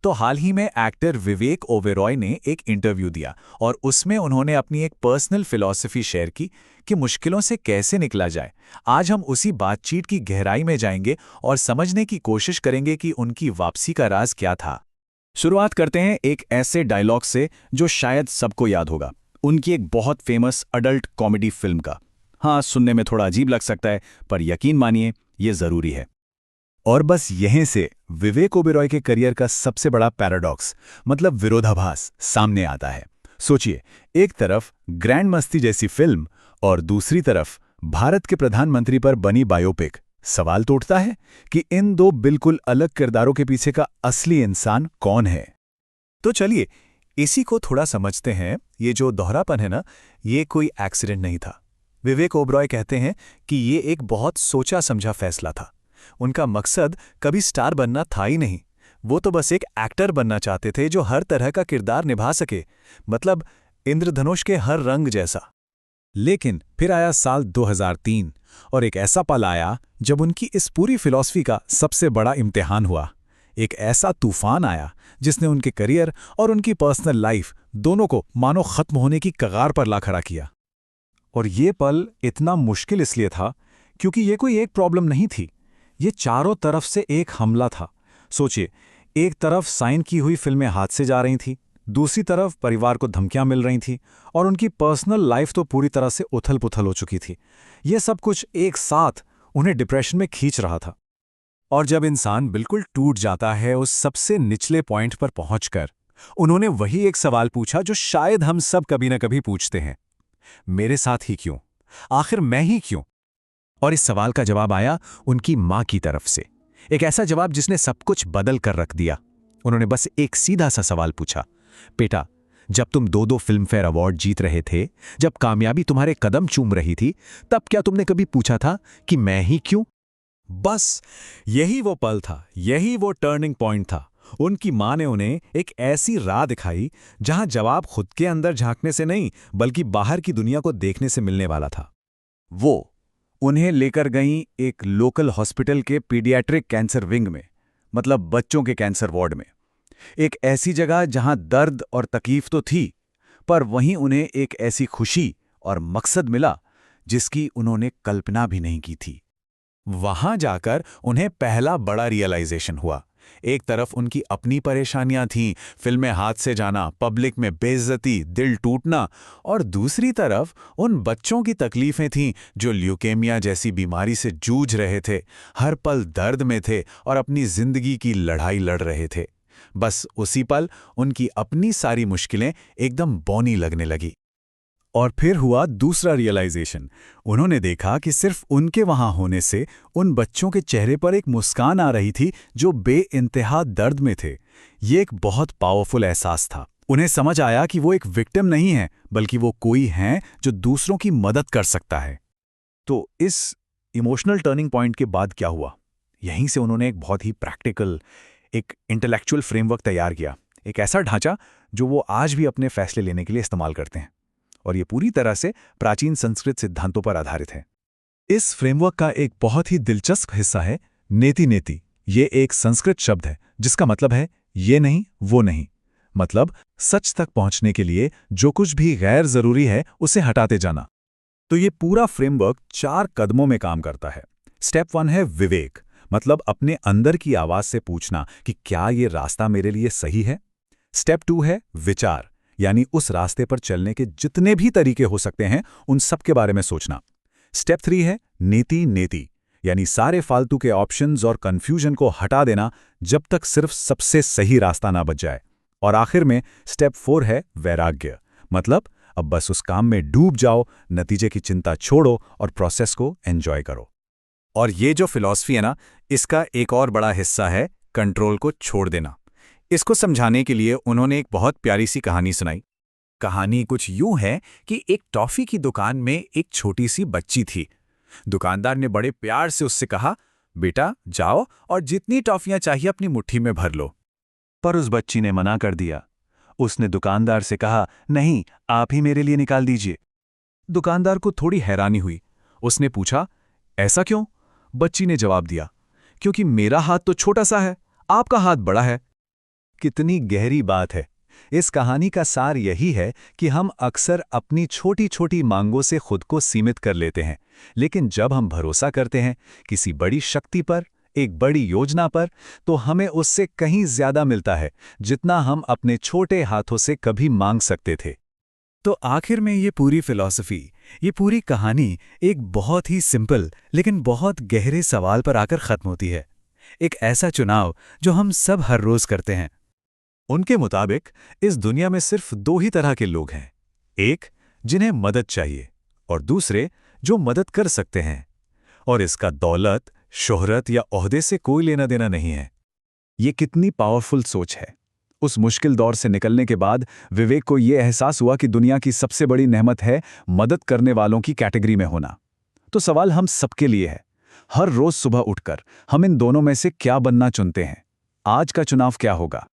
तो हाल ही में एक्टर विवेक ओबेरॉय ने एक इंटरव्यू दिया और उसमें उन्होंने अपनी एक पर्सनल फिलॉसफी शेयर की कि मुश्किलों से कैसे निकला जाए। आज हम उसी बातचीत की गहराई में जाएंगे और समझने की कोशिश करेंगे कि उनकी वापसी का राज क्या था। शुरुआत करते हैं एक ऐसे डायलॉग से जो शायद सबको याद होगा, उनकी एक बहुत फेमस अडल्ट कॉमेडी फिल्म का। हाँ, सुनने में थोड़ा अजीब लग सकता है, पर यकीन मानिए ये जरूरी है। और बस यहीं से विवेक ओबेरॉय के करियर का सबसे बड़ा पैराडॉक्स, मतलब विरोधाभास, सामने आता है। सोचिए, एक तरफ ग्रैंड मस्ती जैसी फिल्म और दूसरी तरफ भारत के प्रधानमंत्री पर बनी बायोपिक। सवाल तो उठता है कि इन दो बिल्कुल अलग किरदारों के पीछे का असली इंसान कौन है। तो चलिए इसी को थोड़ा समझते हैं। ये जो दोहरापन है ना, ये कोई एक्सीडेंट नहीं था। विवेक ओबेरॉय कहते हैं कि ये एक बहुत सोचा समझा फैसला था। उनका मकसद कभी स्टार बनना था ही नहीं। वो तो बस एक एक्टर बनना चाहते थे जो हर तरह का किरदार निभा सके, मतलब इंद्रधनुष के हर रंग जैसा। लेकिन फिर आया साल 2003 और एक ऐसा पल आया जब उनकी इस पूरी फिलॉसफी का सबसे बड़ा इम्तिहान हुआ। एक ऐसा तूफान आया जिसने उनके करियर और उनकी पर्सनल लाइफ दोनों को मानो खत्म होने की कगार पर ला खड़ा किया। और ये पल इतना मुश्किल इसलिए था क्योंकि ये कोई एक प्रॉब्लम नहीं थी, ये चारों तरफ से एक हमला था। सोचिए, एक तरफ साइन की हुई फिल्में हाथ से जा रही थीं, दूसरी तरफ परिवार को धमकियां मिल रही थीं और उनकी पर्सनल लाइफ तो पूरी तरह से उथल-पुथल हो चुकी थी। ये सब कुछ एक साथ उन्हें डिप्रेशन में खींच रहा था। और जब इंसान बिल्कुल टूट जाता है उस सबसे निचले पॉइंट पर पहुंचकर, उन्होंने वही एक सवाल पूछा जो शायद हम सब कभी न कभी पूछते हैं, मेरे साथ ही क्यों? आखिर मैं ही क्यों? और इस सवाल का जवाब आया उनकी मां की तरफ से। एक ऐसा जवाब जिसने सब कुछ बदल कर रख दिया। उन्होंने बस एक सीधा सा सवाल पूछा, बेटा, जब तुम 2-2 फिल्म फेयर अवार्ड जीत रहे थे, जब कामयाबी तुम्हारे कदम चूम रही थी, तब क्या तुमने कभी पूछा था कि मैं ही क्यों? बस यही वो पल था, यही वो टर्निंग पॉइंट था। उनकी मां ने उन्हें एक ऐसी राह दिखाई जहां जवाब खुद के अंदर झांकने से नहीं, बल्कि बाहर की दुनिया को देखने से मिलने वाला था। वो उन्हें लेकर गईं एक लोकल हॉस्पिटल के पीडियाट्रिक कैंसर विंग में, मतलब बच्चों के कैंसर वार्ड में। एक ऐसी जगह जहां दर्द और तकलीफ तो थी, पर वहीं उन्हें एक ऐसी खुशी और मकसद मिला जिसकी उन्होंने कल्पना भी नहीं की थी। वहां जाकर उन्हें पहला बड़ा रियलाइजेशन हुआ। एक तरफ उनकी अपनी परेशानियां थीं, फिल्में हाथ से जाना, पब्लिक में बेइज्जती, दिल टूटना, और दूसरी तरफ उन बच्चों की तकलीफें थीं जो ल्यूकेमिया जैसी बीमारी से जूझ रहे थे, हर पल दर्द में थे और अपनी जिंदगी की लड़ाई लड़ रहे थे। बस उसी पल उनकी अपनी सारी मुश्किलें एकदम बौनी लगने लगी। और फिर हुआ दूसरा रियलाइजेशन। उन्होंने देखा कि सिर्फ उनके वहां होने से उन बच्चों के चेहरे पर एक मुस्कान आ रही थी जो बेइंतहा दर्द में थे। ये एक बहुत पावरफुल एहसास था। उन्हें समझ आया कि वो एक विक्टिम नहीं है, बल्कि वो कोई है जो दूसरों की मदद कर सकता है। तो इस इमोशनल टर्निंग पॉइंट के बाद क्या हुआ? यहीं से उन्होंने एक बहुत ही प्रैक्टिकल, एक इंटेलेक्चुअल फ्रेमवर्क तैयार किया, एक ऐसा ढांचा जो वो आज भी अपने फैसले लेने के लिए इस्तेमाल करते हैं। और ये पूरी तरह से प्राचीन संस्कृत सिद्धांतों पर आधारित है। इस फ्रेमवर्क का एक बहुत ही दिलचस्प हिस्सा है नेति नेति। ये एक संस्कृत शब्द है जिसका मतलब है ये नहीं वो नहीं, मतलब सच तक पहुंचने के लिए जो कुछ भी गैर जरूरी है उसे हटाते जाना। तो ये पूरा फ्रेमवर्क 4 कदमों में काम करता है। स्टेप 1 है विवेक, मतलब अपने अंदर की आवाज से पूछना कि क्या ये रास्ता मेरे लिए सही है। स्टेप 2 है विचार, यानी उस रास्ते पर चलने के जितने भी तरीके हो सकते हैं उन सब के बारे में सोचना। स्टेप 3 है नीति नेति, यानी सारे फालतू के ऑप्शंस और कंफ्यूजन को हटा देना जब तक सिर्फ सबसे सही रास्ता ना बच जाए। और आखिर में स्टेप 4 है वैराग्य, मतलब अब बस उस काम में डूब जाओ, नतीजे की चिंता छोड़ो और प्रोसेस को एंजॉय करो। और ये जो फिलॉसफी है ना, इसका एक और बड़ा हिस्सा है कंट्रोल को छोड़ देना। इसको समझाने के लिए उन्होंने एक बहुत प्यारी सी कहानी सुनाई। कहानी कुछ यूं है कि एक टॉफी की दुकान में एक छोटी सी बच्ची थी। दुकानदार ने बड़े प्यार से उससे कहा, बेटा जाओ और जितनी टॉफियां चाहिए अपनी मुट्ठी में भर लो। पर उस बच्ची ने मना कर दिया। उसने दुकानदार से कहा, नहीं, आप ही मेरे लिए निकाल दीजिए। दुकानदार को थोड़ी हैरानी हुई। उसने पूछा, ऐसा क्यों? बच्ची ने जवाब दिया, क्योंकि मेरा हाथ तो छोटा सा है, आपका हाथ बड़ा है। कितनी गहरी बात है। इस कहानी का सार यही है कि हम अक्सर अपनी छोटी छोटी मांगों से खुद को सीमित कर लेते हैं, लेकिन जब हम भरोसा करते हैं किसी बड़ी शक्ति पर, एक बड़ी योजना पर, तो हमें उससे कहीं ज्यादा मिलता है जितना हम अपने छोटे हाथों से कभी मांग सकते थे। तो आखिर में ये पूरी फिलॉसफी, ये पूरी कहानी एक बहुत ही सिंपल लेकिन बहुत गहरे सवाल पर आकर खत्म होती है। एक ऐसा चुनाव जो हम सब हर रोज करते हैं। उनके मुताबिक इस दुनिया में सिर्फ दो ही तरह के लोग हैं, एक जिन्हें मदद चाहिए और दूसरे जो मदद कर सकते हैं। और इसका दौलत, शोहरत या ओहदे से कोई लेना देना नहीं है। ये कितनी पावरफुल सोच है। उस मुश्किल दौर से निकलने के बाद विवेक को यह एहसास हुआ कि दुनिया की सबसे बड़ी नेमत है मदद करने वालों की कैटेगरी में होना। तो सवाल हम सबके लिए है, हर रोज सुबह उठकर हम इन दोनों में से क्या बनना चुनते हैं? आज का चुनाव क्या होगा?